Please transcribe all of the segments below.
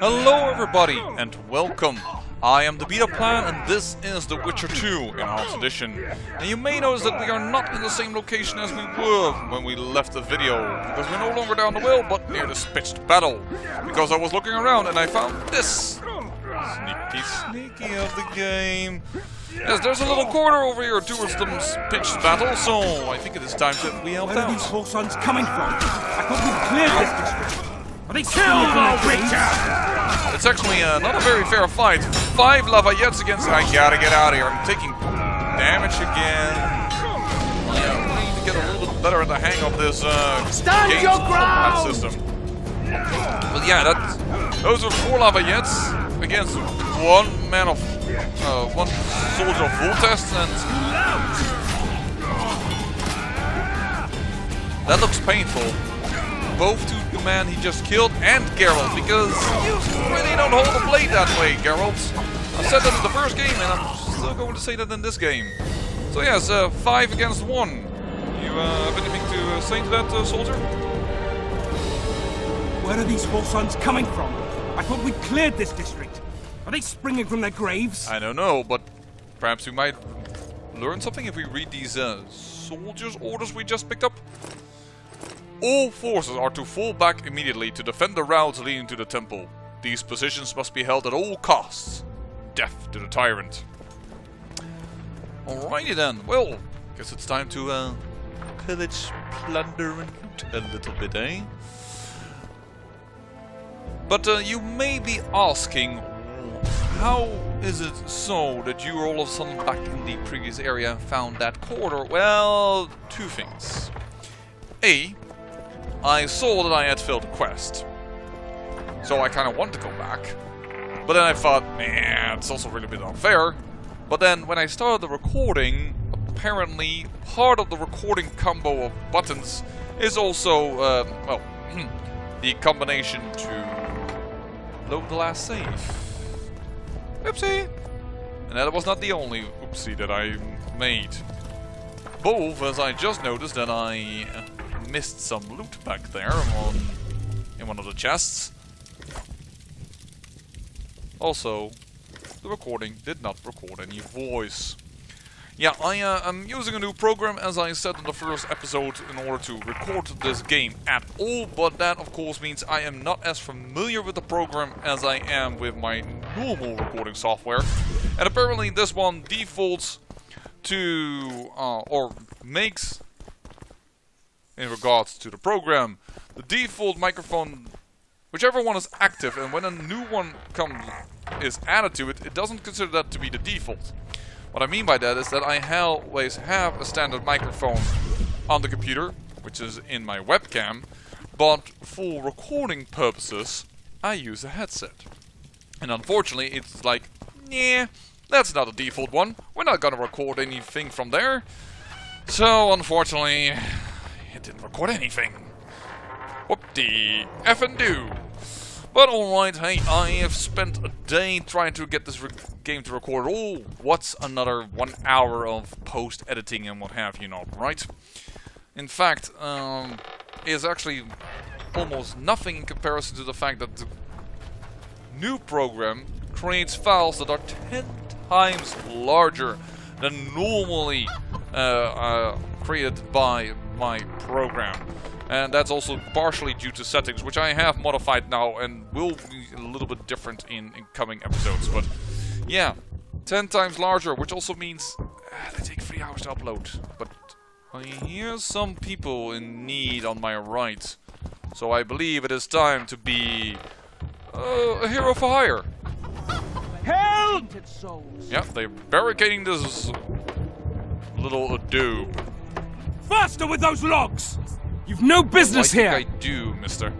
Hello everybody and welcome. I am the Beta Plan and this is The Witcher 2 Enhanced Edition. And you may notice that we are not in the same location as we were when we left the video, because we're no longer down the well but near this pitched battle. Because I was looking around and I found this. Sneaky of the game. Yes, there's a little corner over here towards the pitched battle, so I think it is time that we help out. Where are these horse sons coming from? I thought we cleared this district. Are they Kill the Witcher! It's actually not a very fair fight. 5 Lafayette's against... I gotta get out of here. I'm taking damage again. Yeah, we need to get a little bit better at the hang of this Stand your ground! system. But yeah, those are 4 Lafayettes against one soldier of Voltest, and that looks painful. Both to the man he just killed and Geralt, because you really don't hold the blade that way, Geralt. I said that in the first game, and I'm still going to say that in this game. So yes, 5 against 1. You have anything to say to that, soldier? Where are these horse sons coming from? I thought we cleared this district. Are they springing from their graves? I don't know, but perhaps we might learn something if we read these soldiers' orders we just picked up. All forces are to fall back immediately to defend the routes leading to the temple. These positions must be held at all costs. Death to the tyrant. Alrighty then. Well, guess it's time to pillage, plunder, and loot a little bit, eh? But you may be asking, how is it so that you are all of a sudden back in the previous area and found that corridor? Well, 2 things. A, I saw that I had failed a quest, so I kind of wanted to go back, but then I thought, nah, it's also really a bit unfair. But then when I started the recording, apparently part of the recording combo of buttons is also, well, the combination to load the last save. Oopsie! And that was not the only oopsie that I made. Both, as I just noticed that I missed some loot back there in one of the chests. Also, the recording did not record any voice. Yeah, I am using a new program, as I said in the first episode, in order to record this game at all, but that of course means I am not as familiar with the program as I am with my normal recording software. And apparently this one defaults to, or makes, in regards to the program, the default microphone, whichever one is active, and when a new one is added to it, it doesn't consider that to be the default. What I mean by that is that I always have a standard microphone on the computer, which is in my webcam, but for recording purposes, I use a headset. And unfortunately, it's like, yeah, that's not a default one. We're not gonna record anything from there. So, unfortunately, it didn't record anything. Whoop-dee effing do. But alright, hey, I have spent a day trying to get this game to record. Oh, what's another 1 hour of post-editing and what have you not, right? In fact, it's actually almost nothing in comparison to the fact that the new program creates files that are 10 times larger than normally created by my program. And that's also partially due to settings, which I have modified now and will be a little bit different in coming episodes. But yeah, 10 times larger, which also means they take 3 hours to upload. But I hear some people in need on my right, so I believe it is time to be a hero for hire. Help! Yeah, they're barricading this little adobe. Faster with those logs! You've no business here! I do, mister.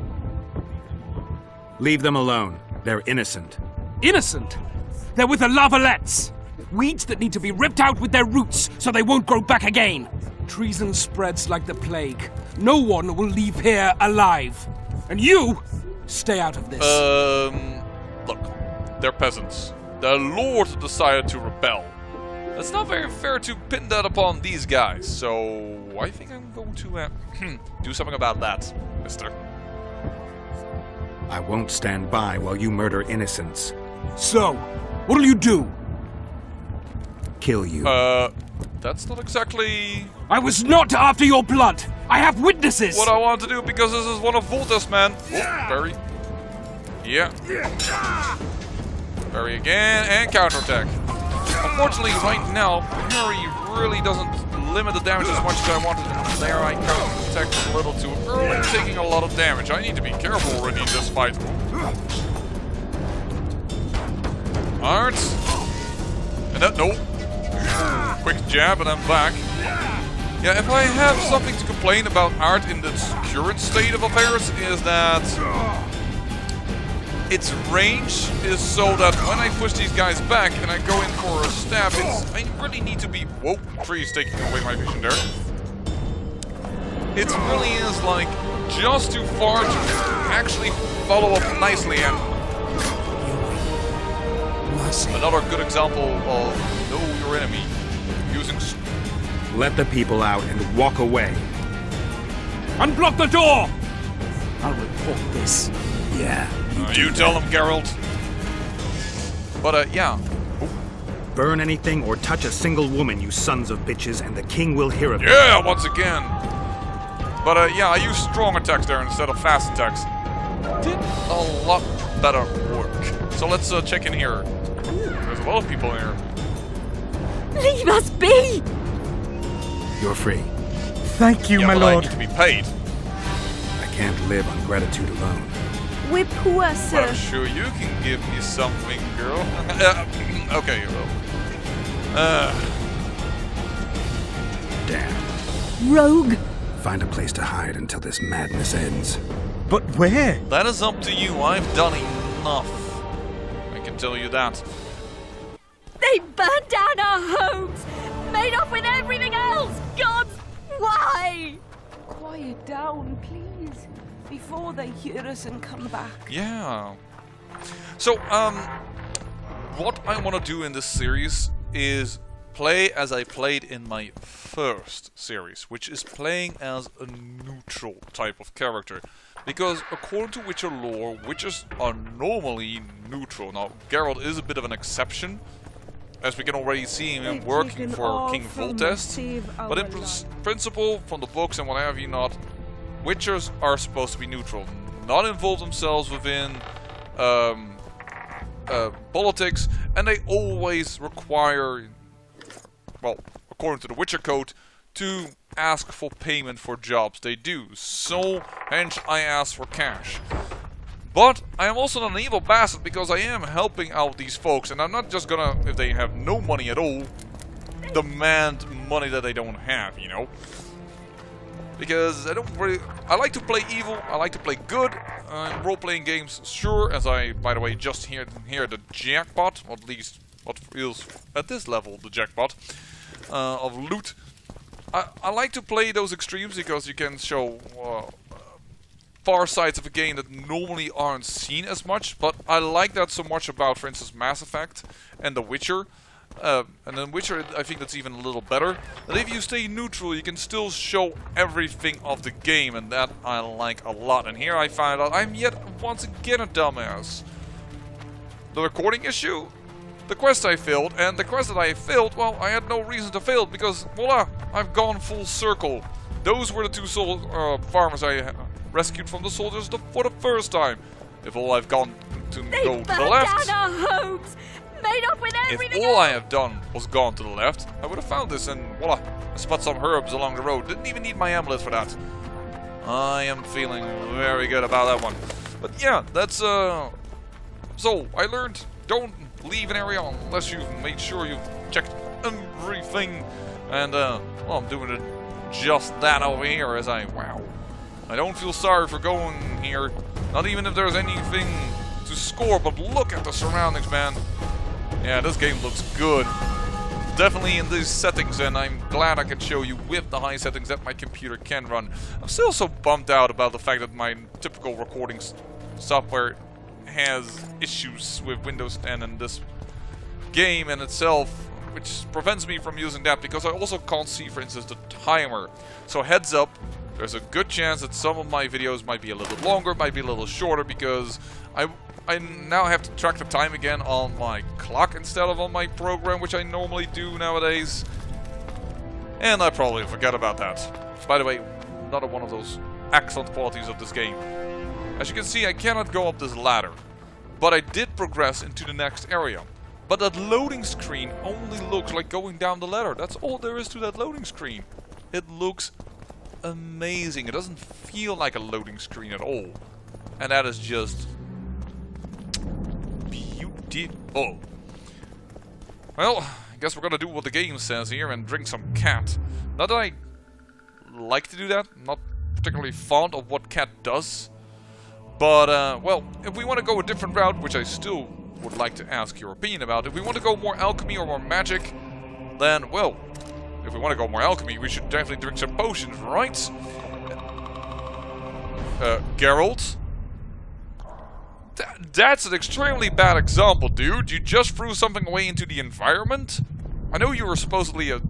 Leave them alone. They're innocent. Innocent? They're with the Lavalettes. Weeds that need to be ripped out with their roots so they won't grow back again. Treason spreads like the plague. No one will leave here alive. And you, stay out of this. Look, they're peasants. Their lord decided to rebel. It's not very fair to pin that upon these guys, so I think I'm going to do something about that, mister. I won't stand by while you murder innocents. So, what'll you do? Kill you. That's not exactly I was not after your blood! I have witnesses! what I want to do, because this is one of Volta's men. Oh, parry. Yeah. Parry again, and counterattack. Unfortunately, right now, parry really doesn't limit the damage as much as I wanted. And there I counterattacked a little too early, taking a lot of damage. I need to be careful already in this fight. Alright. And that, nope. Quick jab and I'm back. Yeah, if I have something to complain about art in its current state of affairs, is that its range is so that when I push these guys back and I go in for a stab, I really need to be... Whoa, tree is taking away my vision there. It really is like just too far to actually follow up nicely, and another good example of know your enemy using... Let the people out and walk away. Unblock the door! I'll report this. Yeah. You tell them, Geralt. But, yeah. Burn anything or touch a single woman, you sons of bitches, and the king will hear of it. Yeah, once again. But, yeah, I used strong attacks there instead of fast attacks. Did a lot better work. So let's check in here. There's a lot of people in here. Leave us be! You're free. Thank you, Yeah, my but I lord. need to be paid. I can't live on gratitude alone. We're poor, But sir. I'm sure you can give me something, girl. Okay, you will. Damn. Rogue. Find a place to hide until this madness ends. But where? That is up to you. I've done enough. I can tell you that. They burned down our homes, made off with everything else. God, why? Quiet down, please, before they hear us and come back. Yeah. So, what I want to do in this series is play as I played in my first series, which is playing as a neutral type of character. Because according to Witcher lore, Witchers are normally neutral. Now, Geralt is a bit of an exception, as we can already see him They've working taken for all King from Voltest. us, save But in our lives. principle, from the books and what have you not, Witchers are supposed to be neutral, not involve themselves within politics, and they always require, well, according to the Witcher code, to ask for payment for jobs they do. So, hence I ask for cash. But I am also not an evil bastard, because I am helping out these folks, and I'm not just gonna, if they have no money at all, demand money that they don't have, you know? Because I don't really... I like to play evil, I like to play good in role-playing games, sure, as I, by the way, just hear the jackpot, or at least what feels, at this level, the jackpot of loot. I like to play those extremes, because you can show far sides of a game that normally aren't seen as much, but I like that so much about, for instance, Mass Effect and The Witcher. And in Witcher, I think that's even a little better. That if you stay neutral, you can still show everything of the game, and that I like a lot. And here I find out I'm yet once again a dumbass. The recording issue, the quest I failed, and the quest that I failed, well, I had no reason to fail, because, voila, I've gone full circle. Those were the two farmers I rescued from the soldiers for the first time. If all I've gone to They go to burned the left... down our homes, made off with everything If all else. I have done was gone to the left, I would have found this, and voila, I spot some herbs along the road. Didn't even need my amulet for that. I am feeling very good about that one. But yeah, that's so I learned, don't leave an area unless you've made sure you've checked everything. And well, I'm doing it just that over here as wow. I don't feel sorry for going here, not even if there's anything to score, but look at the surroundings, man. Yeah, this game looks good. Definitely in these settings, and I'm glad I can show you with the high settings that my computer can run. I'm still so bummed out about the fact that my typical recording software has issues with Windows 10 and this game in itself, which prevents me from using that, because I also can't see, for instance, the timer. So heads up, There's a good chance that some of my videos might be a little longer, might be a little shorter, because I now have to track the time again on my clock instead of on my program, which I normally do nowadays. And I probably forget about that. By the way, another one of those excellent qualities of this game. As you can see, I cannot go up this ladder, but I did progress into the next area. But that loading screen only looks like going down the ladder. That's all there is to that loading screen. It looks amazing. It doesn't feel like a loading screen at all. And that is just beautiful. Well, I guess we're gonna do what the game says here and drink some cat. Not that I like to do that. I'm not particularly fond of what cat does. But, well, if we want to go a different route, which I still would like to ask your opinion about, if we want to go more alchemy or more magic, then, well, if we want to go more alchemy, we should definitely drink some potions, right? Geralt? That's an extremely bad example, dude. You just threw something away into the environment? I know you were supposedly a...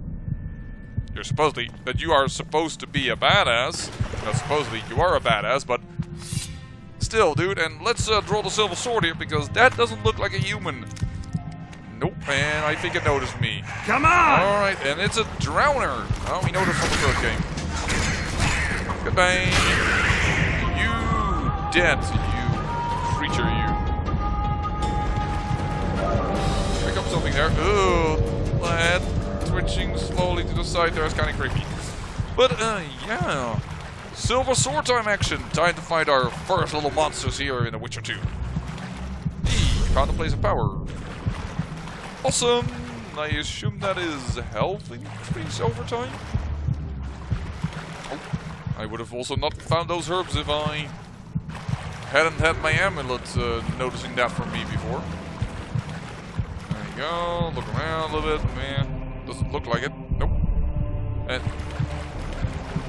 that you are supposed to be a badass. Not supposedly, you are a badass, but... Still, dude, and let's draw the silver sword here, because that doesn't look like a human. Nope, and I think it noticed me. Come on! Alright, and it's a drowner. Oh, we know this from the first game. Goodbye. You dead, you creature, you. Pick up something there. Ooh, my head twitching slowly to the side there is kind of creepy. But, yeah. Silver sword time action. Time to fight our first little monsters here in The Witcher 2. Found a place of power. Awesome. I assume that is health increase over time. Oh, I would have also not found those herbs if I hadn't had my amulet noticing that from me before. There you go. Look around a little bit. Man, doesn't look like it. Nope. And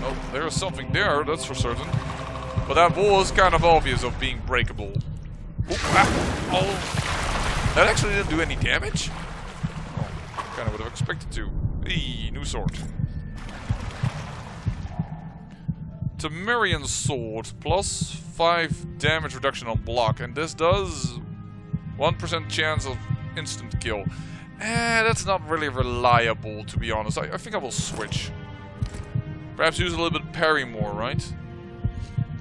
oh, there's something there, that's for certain. But that wall is kind of obvious of being breakable. Ooh, ah, oh, that actually didn't do any damage? Oh, kind of would have expected to. Eee, new sword. Temerian sword, plus 5 damage reduction on block. And this does 1% chance of instant kill. That's not really reliable, to be honest. I think I will switch. Perhaps use a little bit of parry more, right?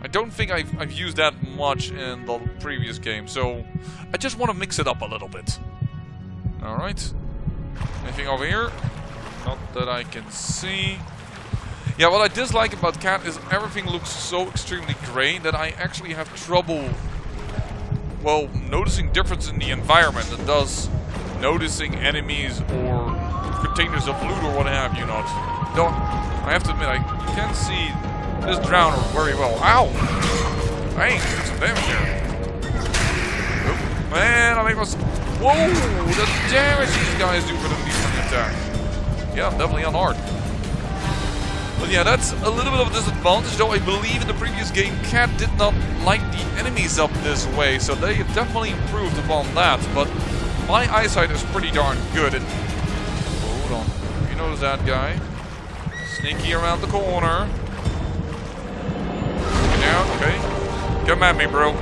I don't think I've used that much in the previous game, so I just want to mix it up a little bit. Alright. Anything over here? Not that I can see. Yeah, what I dislike about Cat is everything looks so extremely grey that I actually have trouble, well, noticing difference in the environment and thus noticing enemies or containers of loot or what have you not. No, I have to admit, you can see this drowner very well. Ow! Dang, did some damage there. Oh, man, I think it was... Whoa! The damage these guys do for the defensive attack. Yeah, I'm definitely unarmed. But yeah, that's a little bit of a disadvantage, though I believe in the previous game, Cat did not light the enemies up this way, so they definitely improved upon that. But my eyesight is pretty darn good. Hold on. You notice that guy? Sneaky around the corner. Get down, okay. Come at me, bro.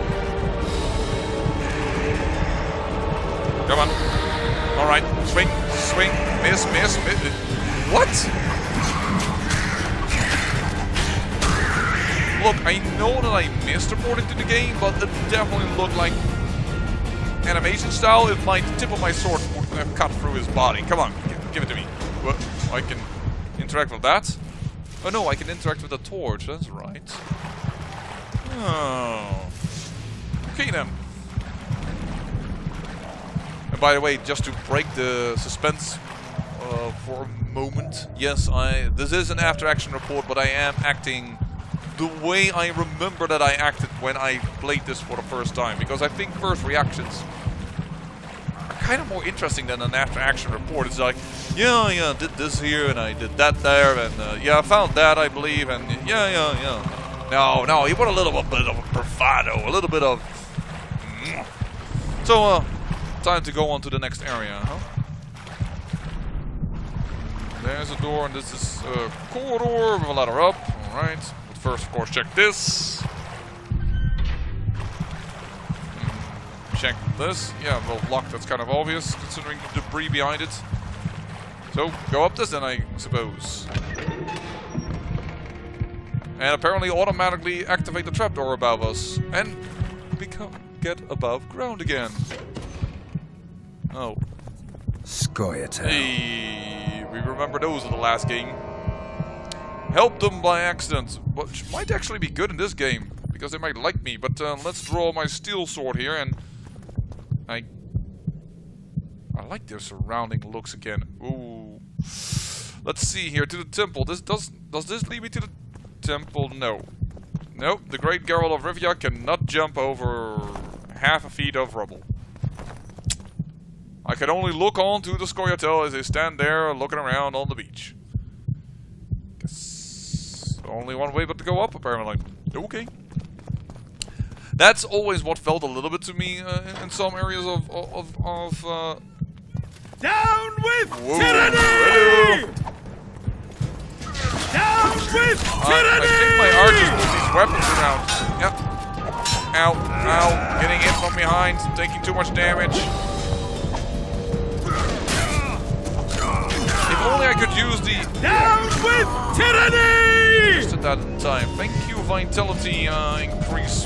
Come on. Alright, swing, swing, miss. What? Look, I know that I missed according to the game, but it definitely looked like animation style if my tip of my sword would have cut through his body. Come on, give it to me. What? I can interact with that? Oh no, I can interact with the torch, that's right. Oh. Okay then. And by the way, just to break the suspense for a moment, yes, this is an after-action report, but I am acting the way I remember that I acted when I played this for the first time, because I think first reactions are kind of more interesting than an after-action report. It's like, yeah, did this here, and I did that there, and yeah, I found that, I believe, and yeah. No, you want a little bit of a bravado, a little bit of... So, time to go on to the next area, huh? There's a door, and this is a corridor with a ladder up. Alright, what first, of course, check this. Check this. Yeah, well, locked, that's kind of obvious, considering the debris behind it. So, go up this then, I suppose. And apparently automatically activate the trapdoor above us. And get above ground again. Oh. Scoia'tael. Hey, we remember those in the last game. Help them by accident. Which might actually be good in this game. Because they might like me. But let's draw my steel sword here and... I like their surrounding looks again. Ooh. Let's see here, to the temple. Does this lead me to the temple? No. Nope, the great Geralt of Rivia cannot jump over half a feet of rubble. I can only look on to the Scoia'tael as they stand there looking around on the beach. Guess only one way but to go up, apparently. Okay. That's always what felt a little bit to me in some areas of Down with tyranny! Down with I think my archers move these weapons around. Yep. Ow, ow. Getting hit from behind, taking too much damage. If only I could use the... Down with tyranny! Just at that time. Thank you, Vitality, increase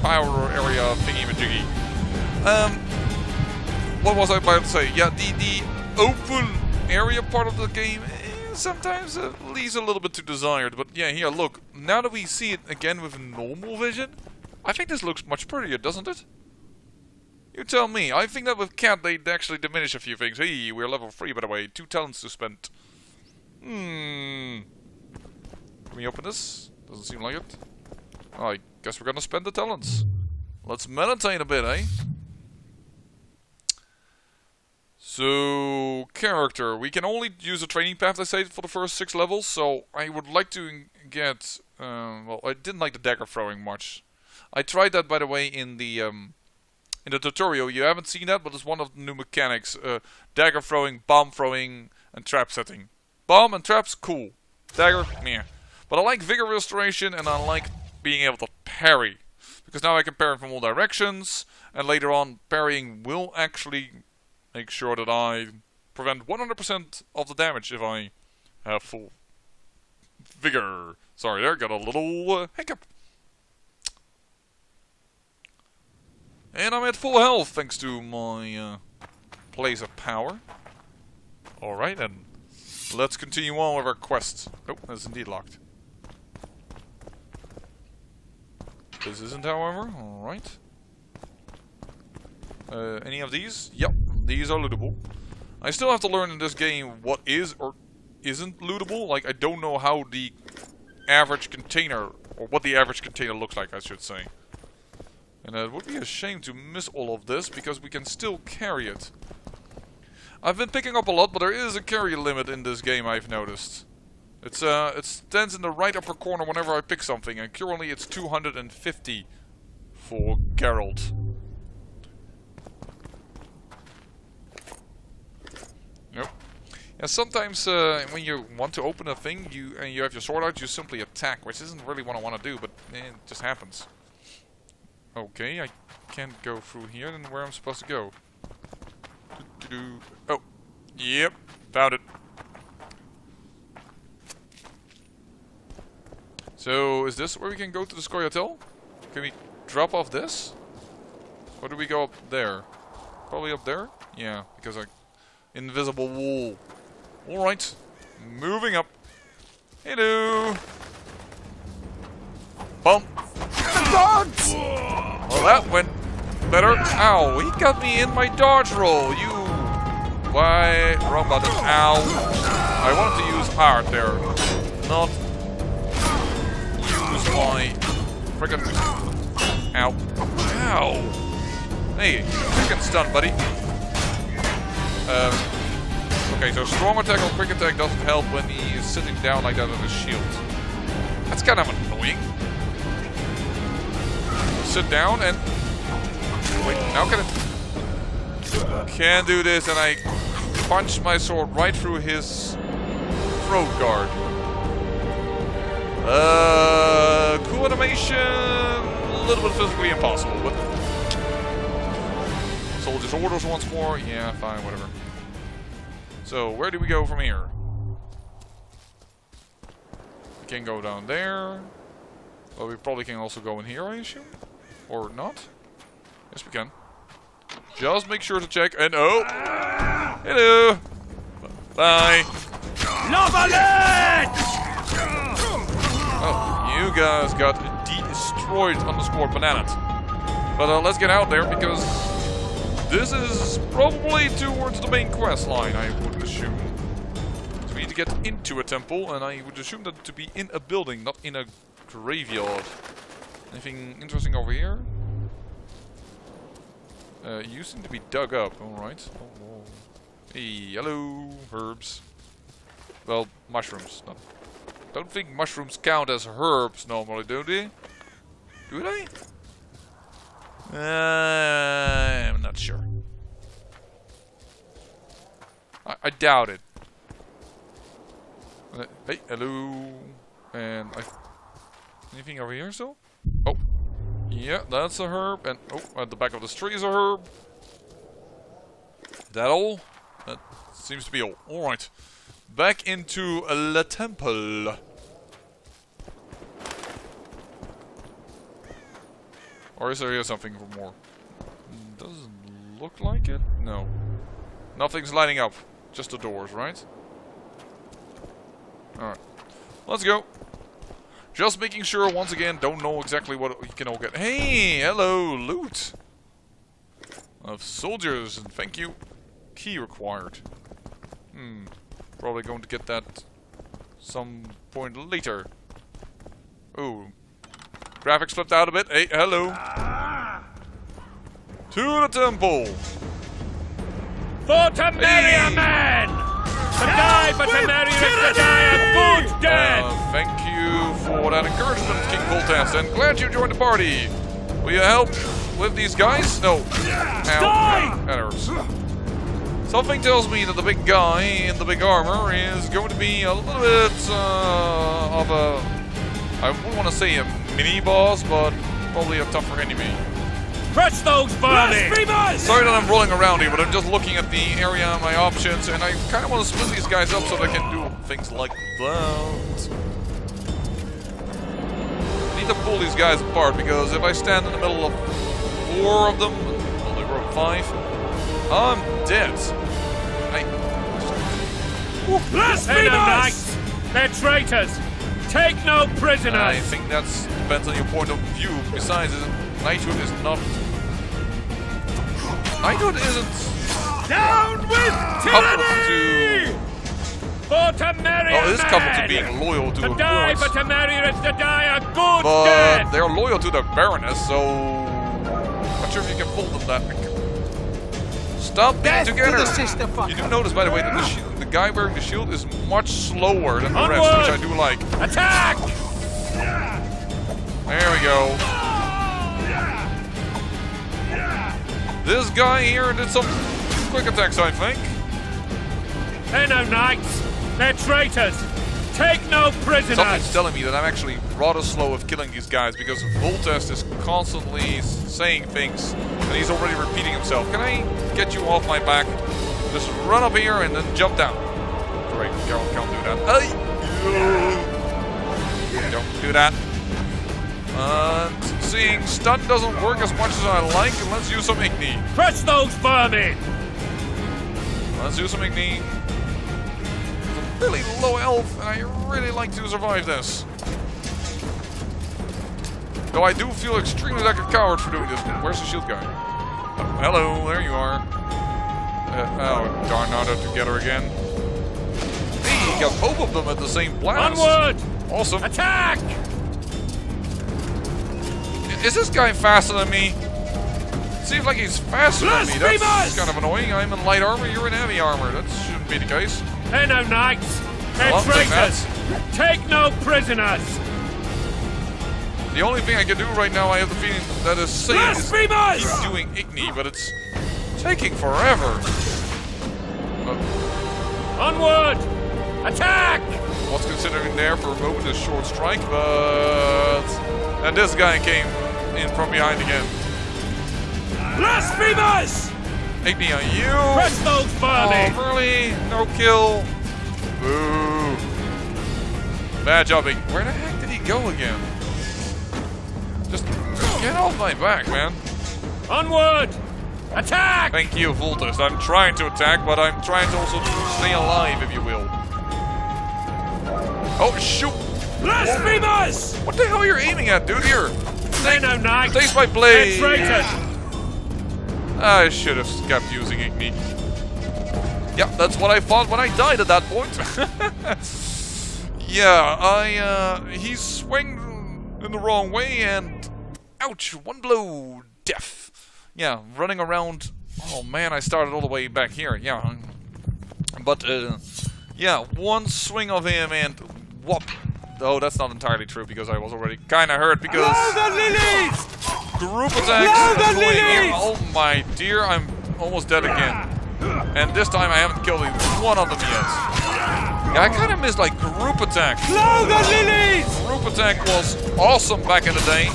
power area thingy-majiggy. What was I about to say? Yeah, the open area part of the game sometimes leaves a little bit to desired. But yeah, here, look. Now that we see it again with normal vision, I think this looks much prettier, doesn't it? You tell me. I think that with Cat, they actually diminish a few things. Hey, we're level 3, by the way. 2 talents to spend. Can we open this? Doesn't seem like it. Oh, I guess we're gonna spend the talents. Let's meditate a bit, eh? So, character. We can only use a training path, I say, for the first 6 levels. So, I would like to get... well, I didn't like the dagger throwing much. I tried that, by the way, in the tutorial. You haven't seen that, but it's one of the new mechanics. Dagger throwing, bomb throwing, and trap setting. Bomb and traps, cool. Dagger, meh. But I like vigor restoration, and I like being able to parry. Because now I can parry from all directions, and later on, parrying will actually make sure that I prevent 100% of the damage if I have full vigor. Sorry, there, got a little hiccup. And I'm at full health thanks to my place of power. Alright, and let's continue on with our quest. Oh, that's indeed locked. This isn't, however. Alright. Any of these? Yep, these are lootable. I still have to learn in this game what is or isn't lootable. Like, I don't know how the average container, or what the average container looks like, I should say. And it would be a shame to miss all of this, because we can still carry it. I've been picking up a lot, but there is a carry limit in this game, I've noticed. It stands in the right upper corner whenever I pick something, and currently it's 250 for Geralt. Nope. Yeah, sometimes when you want to open a thing, and you have your sword out, you simply attack, which isn't really what I want to do, but it just happens. Okay, I can't go through here, then where I'm supposed to go? Oh, yep, found it. So, is this where we can go to the Scoia'tael? Can we drop off this? Or do we go up there? Probably up there? Yeah, because invisible wall. Alright, moving up. Hello! Bump! Dodge! Well, that went better. Ow, he got me in my dodge roll. You... Why? Wrong button. Ow. I wanted to use art there. Not... use my... frickin'... Ow. Ow. Hey, frickin' stun, buddy. Okay, so strong attack or quick attack doesn't help when he is sitting down like that on his shield. That's kind of annoying. Sit down and... Wait, now can I... Can do this, and I punch my sword right through his throat guard. Cool animation, a little bit physically impossible, but soldiers' orders once more. Yeah, fine, whatever. So where do we go from here? We can go down there. Well, we probably can also go in here, I assume, or not? Yes, we can. Just make sure to check. And oh, hello. Bye. Oh, you guys got destroyed _bananas. But let's get out there because this is probably towards the main quest line, I would assume. So we need to get into a temple, and I would assume that to be in a building, not in a graveyard. Anything interesting over here? You seem to be dug up, alright. Oh. Hey, hello, herbs. Well, mushrooms. No. Don't think mushrooms count as herbs normally, do they? Do they? I'm not sure. I doubt it. Hey, hello. And anything over here still? Oh. Yeah, that's a herb. And oh, at the back of this tree is a herb. That all? That seems to be all. Alright. Back into the temple. Or is there here something for more? Doesn't look like it. No. Nothing's lighting up. Just the doors, right? Alright. Let's go. Just making sure, once again, don't know exactly what we can all get. Hey, hello, loot. Of soldiers, and thank you. Key required. Probably going to get that some point later. Ooh. Graphics flipped out a bit. Hey, hello. To the temple. For to marry a man! To die, but to marry is to die a good death! Thank you for that encouragement, King Voltest, and glad you joined the party. Will you help with these guys? No. Ow. That hurts. Something tells me that the big guy in the big armor is going to be a little bit of a... I wouldn't want to say a mini-boss, but probably a tougher enemy. Crush those vermin! Sorry that I'm rolling around here, but I'm just looking at the area and my options, and I kind of want to split these guys up so they can do things like that. I need to pull these guys apart, because if I stand in the middle of 4 of them, only broke 5, I'm dead. Blasphemers! They're traitors! Take no prisoners! I think that depends on your point of view. Besides, knighthood is not... Knighthood isn't... Down with tyranny! For to marry it is coupled to being loyal to the die, lords. but to marry is to die a good But death! they're loyal to the Baroness, so... Not sure if you can pull them that... Stop being together! You do notice, by the way, that the guy wearing the shield is much slower than the rest, which I do like. Attack! There we go. This guy here did some quick attacks, I think. They're no knights. They're traitors. Take no prisoners. Something's telling me that I'm actually rather slow of killing these guys because Voltest is constantly saying things and he's already repeating himself. Can I get you off my back? Just run up here and then jump down. Great, Geralt can't do that. Hey! Don't do that. And seeing stun doesn't work as much as I like, let's use some Igni. Crush those vermin! Let's do some Igni. It's a really low health, and I really like to survive this. Though I do feel extremely like a coward for doing this. Where's the shield guy? Oh, hello, there you are. Oh, darn, now they're together again. Hey, you got both of them at the same blast. Onward! Awesome. Attack! Is this guy faster than me? Seems like he's faster than me. That's kind of annoying. I'm in light armor, you're in heavy armor. That shouldn't be the case. They're no knights. They're traitors. Take no prisoners. The only thing I can do right now, I have the feeling that is safe is keep doing Igni, but it's taking forever. Onward! Attack! was considering there for a moment a short strike, but... And this guy came in from behind again. Blasphemers! 8 on you! Presto Burley! Oh, Burley! No kill! Boo! Bad jobbing. Where the heck did he go again? Just get off my back, man. Onward! Attack! Thank you, Voltus. I'm trying to attack, but I'm trying to also stay alive, if you will. Oh, shoot! Blasphemers! What the hell are you aiming at, dude? Here! Say no night! Taste my blade! Traitor! I should have kept using Igni. Yeah, that's what I thought when I died at that point. Yeah, he swung in the wrong way and... Ouch! One blow! Death! Yeah, running around... Oh man, I started all the way back here. Yeah. But, yeah, one swing of him and... Whoop! Oh, that's not entirely true because I was already kinda hurt because... the lilies! Group attacks going here. Oh my dear, I'm almost dead again. And this time I haven't killed even one of them yet. Yeah, I kind of missed like group attack. Blow the lilies! Group attack was awesome back in the day.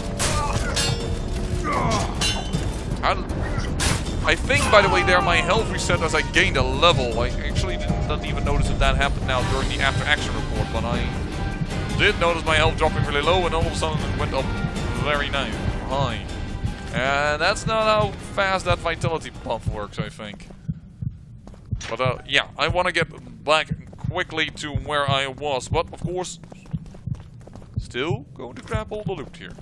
I think, by the way, there my health reset as I gained a level. I actually didn't even notice that that happened now during the after action report, but I did notice my health dropping really low and all of a sudden it went up very nice. High. And that's not how fast that vitality buff works, I think. But yeah, I want to get back quickly to where I was. But of course, still going to grab all the loot here.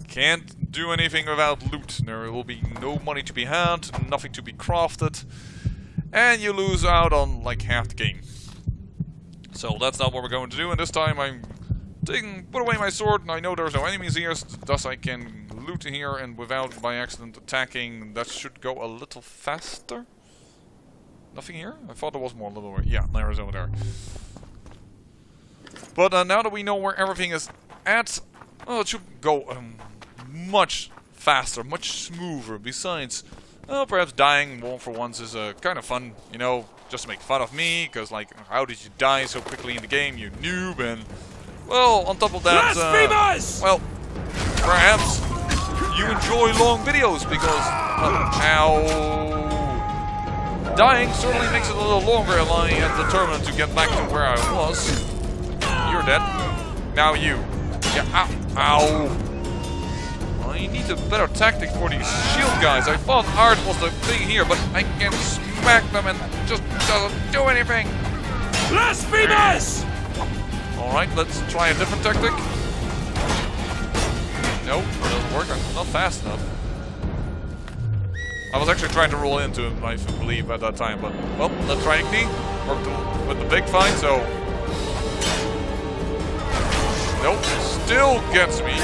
Can't do anything without loot. There will be no money to be had, nothing to be crafted. And you lose out on like half the game. So that's not what we're going to do. And this time I'm put away my sword, and I know there's no enemies here, thus I can loot here and without by accident attacking. That should go a little faster. Nothing here? I thought there was more a little more. Yeah, there is over there. But now that we know where everything is at, well, it should go much faster, much smoother. Besides, perhaps dying for once is kind of fun, you know, just to make fun of me, because like, how did you die so quickly in the game, you noob? And well, on top of that, well, perhaps you enjoy long videos because dying certainly makes it a little longer, and I am determined to get back to where I was. You're dead. Now you. Yeah, ow. I need a better tactic for these shield guys. I thought art was the thing here, but I can smack them and it just doesn't do anything. Blasphemers! Alright, let's try a different tactic. Nope, it doesn't work. I'm not fast enough. I was actually trying to roll into him, I believe, at that time, but well, let's try Igni. Worked with the big fight, so... Nope, still gets me.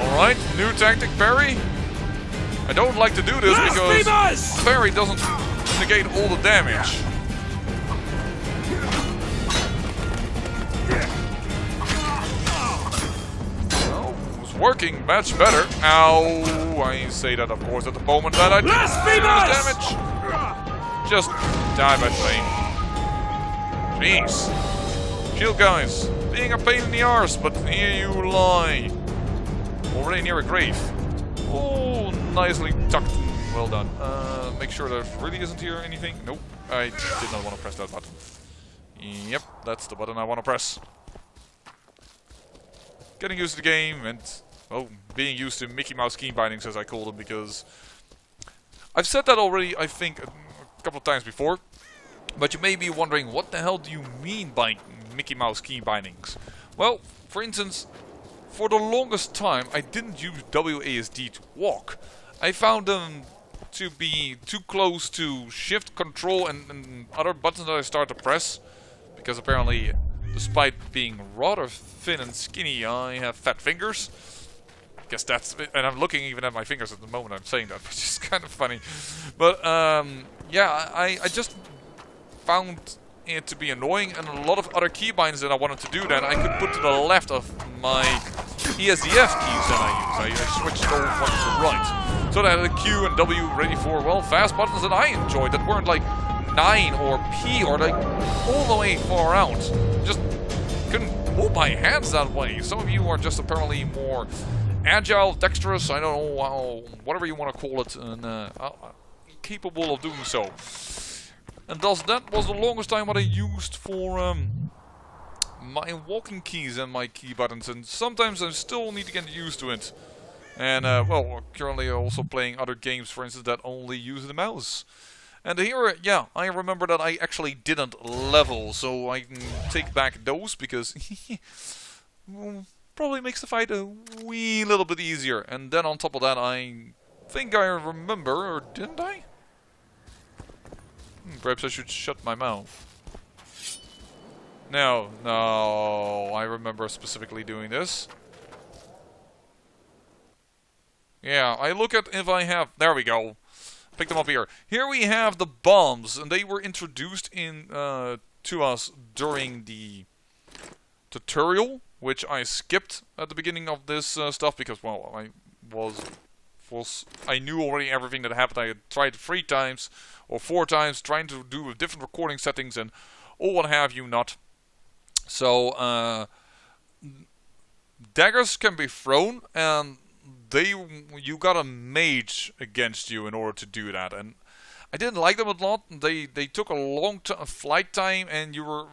Alright, new tactic, parry. I don't like to do this because parry doesn't negate all the damage. Well, it was working much better. Ow! I say that, of course, at the moment that I do damage. Just die by flame. Jeez. Shield guys, being a pain in the arse, but here you lie. Already near a grave. Oh, nicely tucked. Well done. Make sure there really isn't here anything. Nope. I did not want to press that button. Yep, that's the button I want to press. Getting used to the game and, well, being used to Mickey Mouse key bindings, as I call them, because I've said that already, I think, a couple of times before. But you may be wondering, what the hell do you mean by Mickey Mouse key bindings? Well, for instance, for the longest time, I didn't use WASD to walk. I found them to be too close to shift, control, and other buttons that I start to press. Because apparently, despite being rather thin and skinny, I have fat fingers. I guess that's... And I'm looking even at my fingers at the moment I'm saying that, which is kind of funny. But, yeah, I just found it to be annoying, and a lot of other keybinds that I wanted to do that I could put to the left of my ESDF keys that I use. I switched all ones to the right. So that I had a Q and W ready for, well, fast buttons that I enjoyed that weren't like 9 or P or like all the way far out. Just couldn't hold my hands that way. Some of you are just apparently more agile, dexterous, I don't know, whatever you want to call it, and capable of doing so. And thus that was the longest time what I used for my walking keys and my key buttons, and sometimes I still need to get used to it. And well, currently also playing other games, for instance, that only use the mouse. And here, yeah, I remember that I actually didn't level, so I can take back those because probably makes the fight a wee little bit easier. And then on top of that, I think I remember, or didn't I? Perhaps I should shut my mouth. No, I remember specifically doing this. Yeah, I look at if I have... There we go. Pick them up here. Here we have the bombs, and they were introduced in to us during the tutorial, which I skipped at the beginning of this stuff because, well, I knew already everything that happened. I had tried 3 times or 4 times trying to do different recording settings and all what have you not. So daggers can be thrown, and you got a mage against you in order to do that, and I didn't like them a lot. They took a long flight time, and you were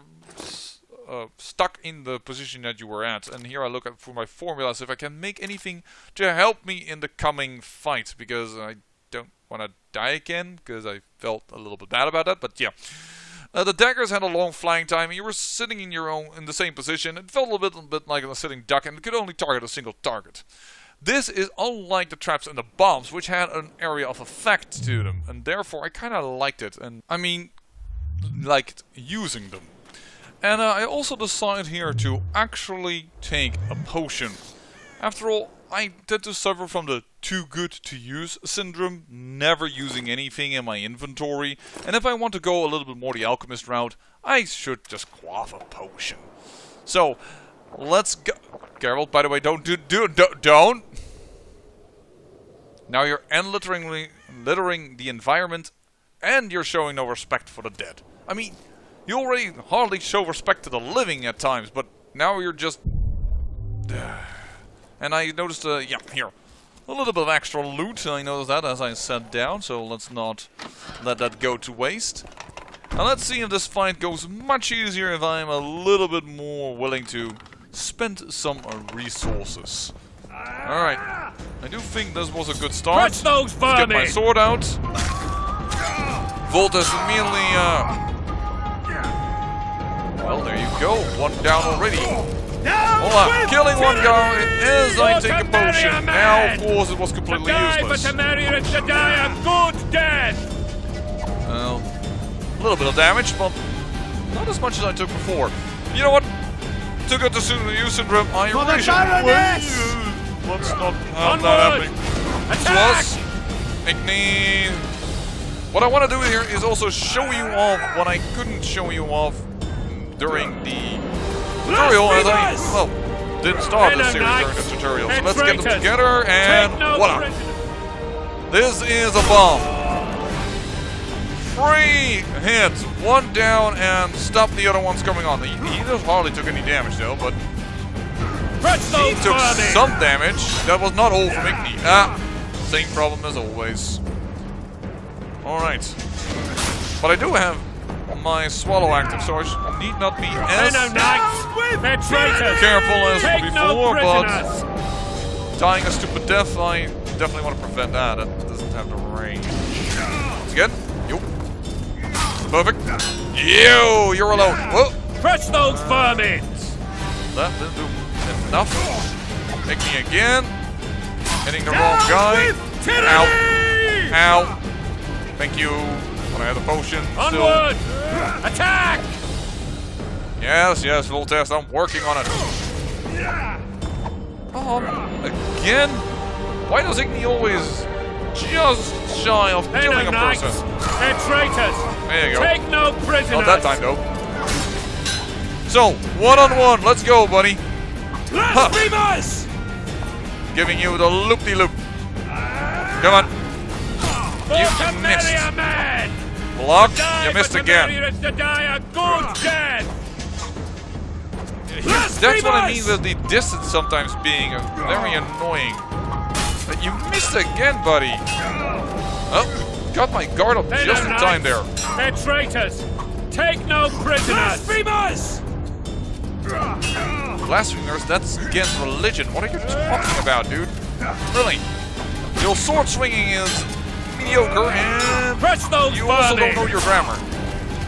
stuck in the position that you were at. And here I look at for my formulas if I can make anything to help me in the coming fight, because I don't want to die again, because I felt a little bit bad about that. But yeah, the daggers had a long flying time. You were sitting in the same position. It felt a little bit like a sitting duck, and it could only target a single target. This is unlike the traps and the bombs, which had an area of effect to them, and therefore I kind of liked it, and I mean, liked using them. And I also decided here to actually take a potion. After all, I tend to suffer from the too good to use syndrome, never using anything in my inventory, and if I want to go a little bit more the alchemist route, I should just quaff a potion. So, let's go. Geralt, by the way, don't. Now you're littering the environment, and you're showing no respect for the dead. I mean, you already hardly show respect to the living at times, but now you're just... And I noticed, yeah, here, a little bit of extra loot. I noticed that as I sat down, so let's not let that go to waste. Now let's see if this fight goes much easier if I'm a little bit more willing to spend some resources. Alright, I do think this was a good start. Let's get my sword out. Volt is immediately, well, there you go. One down already. Hola, killing one guy as I take a potion. Now, of course, it was completely useless. To die a good death. Well, a little bit of damage, but not as much as I took before. You know what? Too good to use syndrome. I really should. Let's not have that happening. Plus, Igni. What I want to do here is also show you off what I couldn't show you off during the tutorial, as I, well, didn't start this series during the tutorial. So let's get them together, and voila. This is a bomb. 3 hits, 1 down, and stop the other ones coming on. He just hardly took any damage though, but he took some damage. That was not all from Igni. Same problem as always. Alright. But I do have my swallow active, so I need not be as careful as before, but dying a stupid death, I definitely want to prevent that. That doesn't have the range. Once again, yo. Perfect. Yo, you're alone. Whoa. Crush those vermin! That didn't do enough. Take me again. Hitting the wrong guy. Ow. Ow. Thank you. When I have the potion. Onward! Attack! Yes, Voltest, I'm working on it. Again? Why does Igni always just shy of killing a person? They're traitors! There you go. Take no prisoners! Not that time, though. So, one-on-one, let's go, buddy. Blasphemous! Giving you the loop-de-loop. Come on. You missed. Block. You missed again. That's what I mean with the distance sometimes being very annoying. You missed again, buddy. Oh, got my guard up just in time there. They're traitors. Take no prisoners. Blasphemers! Blasphemers, that's against religion. What are you talking about, dude? Really? Your sword swinging is mediocre, and Press those you also vermin. don't know your grammar.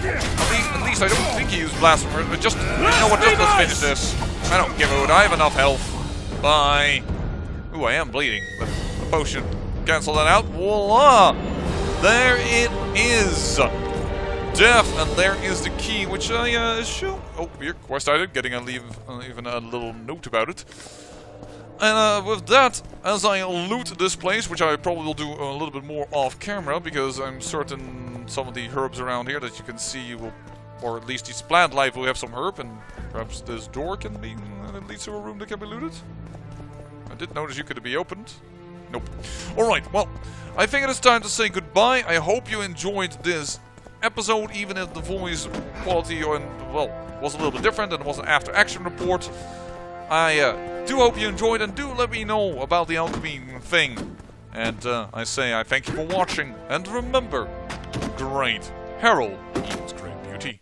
At least I don't think he used blasphemers, but just, you know what, just let's finish this. I don't give a hoot, I have enough health. Bye. Ooh, I am bleeding, but the potion, cancel that out. Voila! There it is. Death, and there is the key, which I show. Oh, here, quest item, getting even a little note about it. And with that, as I loot this place, which I probably will do a little bit more off camera, because I'm certain some of the herbs around here that you can see will, or at least these plant life will have some herb, and perhaps this door can be, it leads to a room that can be looted. I did notice you could be opened. Nope. Alright, well, I think it is time to say goodbye. I hope you enjoyed this episode, even if the voice quality was a little bit different and it was an after action report. I do hope you enjoyed, and do let me know about the alchemy thing. And I say I thank you for watching, and remember, great Herald equals great beauty.